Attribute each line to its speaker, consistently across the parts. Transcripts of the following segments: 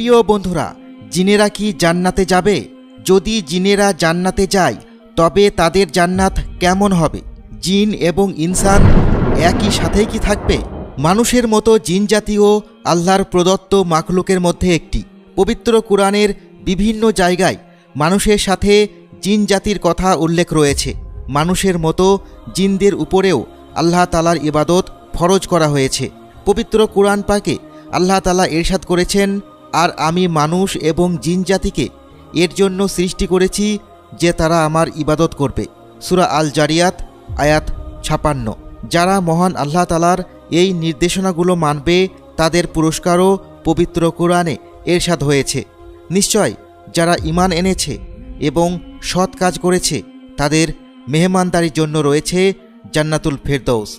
Speaker 1: প্রিয় বন্ধুরা, জিনেরা কি জান্নাতে যাবে? যদি জিনেরা জান্নাতে যায় তবে তাদের জান্নাত কেমন হবে? জিন এবং ইনসান একই সাথেই কি থাকবে? মানুষের মতো জিন জাতীয় আল্লাহর প্রদত্ত মাখলুকের মধ্যে একটি। পবিত্র কুরআনের বিভিন্ন জায়গায় মানুষের সাথে জিন জাতির কথা উল্লেখ রয়েছে। মানুষের মতো জিনদের উপরেও আল্লাহ তাআলার ইবাদত ফরজ করা হয়েছে। পবিত্র কুরআন পাকে আল্লাহ তাআলা ইরশাদ করেছেন, আর আমি মানুষ এবং জিন জাতিকে এর জন্য সৃষ্টি করেছি যে তারা আমার ইবাদত করবে। সূরা আল জারিয়াত আয়াত 56। যারা মহান আল্লাহ তাআলার এই নির্দেশনাগুলো মানবে তাদের পুরস্কারও পবিত্র কুরআনে ইরশাদ হয়েছে। নিশ্চয় যারা ঈমান এনেছে এবং সৎ কাজ করেছে তাদের মেহমানদারির জন্য রয়েছে জান্নাতুল ফেরদৌস।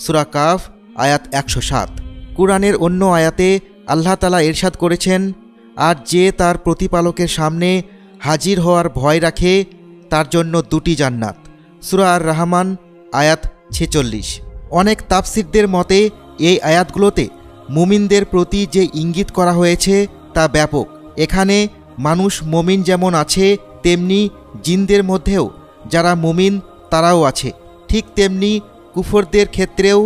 Speaker 1: সূরা কাফ আয়াত 107। কুরআনের অন্য আয়াতে আল্লাহ তাআলা ইরশাদ করেছেন, আর যে তার প্রতিপালকের সামনে হাজির হওয়ার ভয় রাখে তার জন্য দুটি জান্নাত। সূরা আর রহমান আয়াত 46। অনেক তাফসিরদের মতে এই আয়াতগুলোতে মুমিনদের প্রতি যে ইঙ্গিত করা হয়েছে তা ব্যাপক। এখানে মানুষ মুমিন যেমন আছে তেমনি জিনদের মধ্যেও যারা মুমিন তারাও আছে। ঠিক তেমনি কুফরদের ক্ষেত্রেও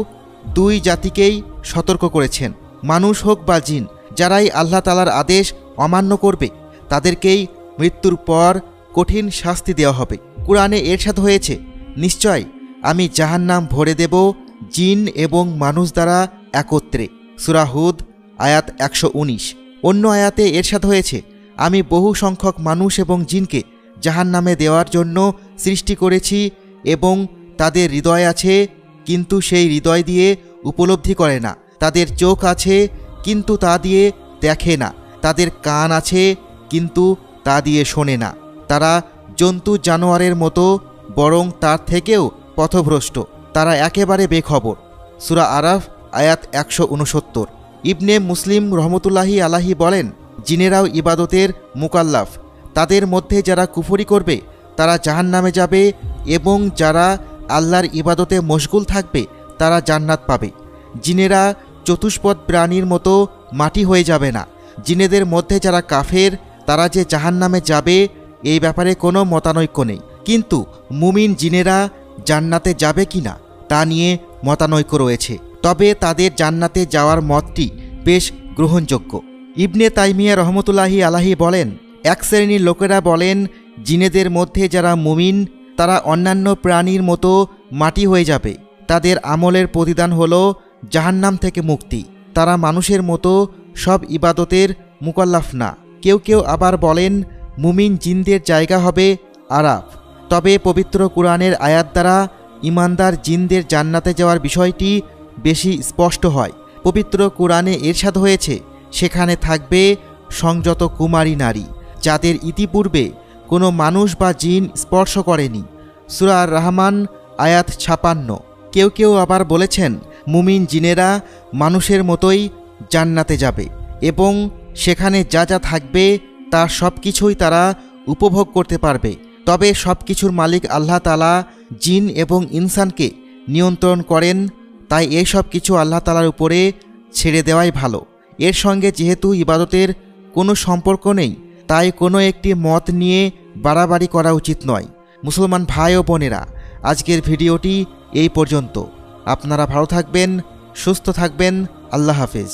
Speaker 1: দুই জাতিকেই সতর্ক করেছেন। মানুষ হোক বা জিন, যারাই আল্লাহ তাআলার আদেশ অমান্য করবে তাদেরকেই মৃত্যুর পর কঠিন শাস্তি দেওয়া হবে। কুরআনে ইরশাদ হয়েছে, নিশ্চয় আমি জাহান্নাম ভরে দেব জিন এবং মানুষ দ্বারা একত্রে। সূরা হুদ আয়াত 119। অন্য আয়াতে ইরশাদ হয়েছে, আমি বহু সংখ্যক মানুষ এবং জিনকে জাহান্নামে দেওয়ার জন্য সৃষ্টি করেছি এবং তাদের হৃদয় আছে কিন্তু সেই হৃদয় দিয়ে উপলব্ধি করে না, তাদের চোখ আছে কিন্তু তা দিয়ে দেখে না, তাদের কান আছে কিন্তু তা দিয়ে শোনে না, তারা জন্তু জানোয়ারের মতো বরং তার থেকেও পথভ্রষ্ট, তারা একেবারে বেখবর। সূরা আরাফ আয়াত 169। ইবনে মুসলিম রহমতুল্লাহি আলাহি বলেন, জিনেরাও ইবাদতের মুকাল্লাফ। তাদের মধ্যে যারা কুফরি করবে তারা জাহান্নামে যাবে এবং যারা আল্লাহর ইবাদতে মশগুল থাকবে তারা জান্নাত পাবে। জিনেরা চতুষ্পদ প্রাণীর মতো মাটি হয়ে যাবে না। জিনেদের মধ্যে যারা কাফের তারা যে জাহান্নামে যাবে এই ব্যাপারে কোনো মতানৈক্য নেই, কিন্তু মুমিন জিনেরা জান্নাতে যাবে কিনা তা নিয়ে মতানৈক্য রয়েছে। তবে তাদের জান্নাতে যাওয়ার মতটি বেশ গ্রহণযোগ্য। ইবনে তাইমিয়া রহমতুল্লাহি আলাহি বলেন, এক শ্রেণীর লোকেরা বলেন, জিনেদের মধ্যে যারা মুমিন তারা অন্যান্য প্রাণীর মতো মাটি হয়ে যাবে, তাদের আমলের প্রতিদান হলো জাহান্নাম থেকে মুক্তি, তারা মানুষের মতো সব ইবাদতের মুকাল্লাফ না। কেউ কেউ আবার বলেন, মুমিন জিনদের জায়গা হবে আরাফ। তবে পবিত্র কুরআনের আয়াত দ্বারা ইমানদার জিনদের জান্নাতে যাওয়ার বিষয়টি বেশি স্পষ্ট হয়। পবিত্র কুরআনে ইরশাদ হয়েছে, সেখানে থাকবে সংযত কুমারী নারী যাদের ইতিপূর্বে কোনো মানুষ বা জিন স্পর্শ করেনি। সূরা আর রহমান আয়াত 56। কেউ কেউ আবার বলেছেন, মুমিন জিনেরা মানুষের মতোই জান্নাতে যাবে এবং সেখানে যা যা থাকবে তার সব কিছুই তারা উপভোগ করতে পারবে। তবে সব কিছুর মালিক আল্লাহ তাআলা জিন এবং ইনসানকে নিয়ন্ত্রণ করেন, তাই এই সব কিছু আল্লাহ তাআলার উপরে ছেড়ে দেওয়াই ভালো। এর সঙ্গে যেহেতু ইবাদতের কোনো সম্পর্ক নেই তাই কোনো একটি মত নিয়ে বাড়াবাড়ি করা উচিত নয়। মুসলমান ভাই ও বোনেরা, আজকের ভিডিওটি এই পর্যন্ত। আপনারা ভালো থাকবেন, সুস্থ থাকবেন। আল্লাহ হাফেজ।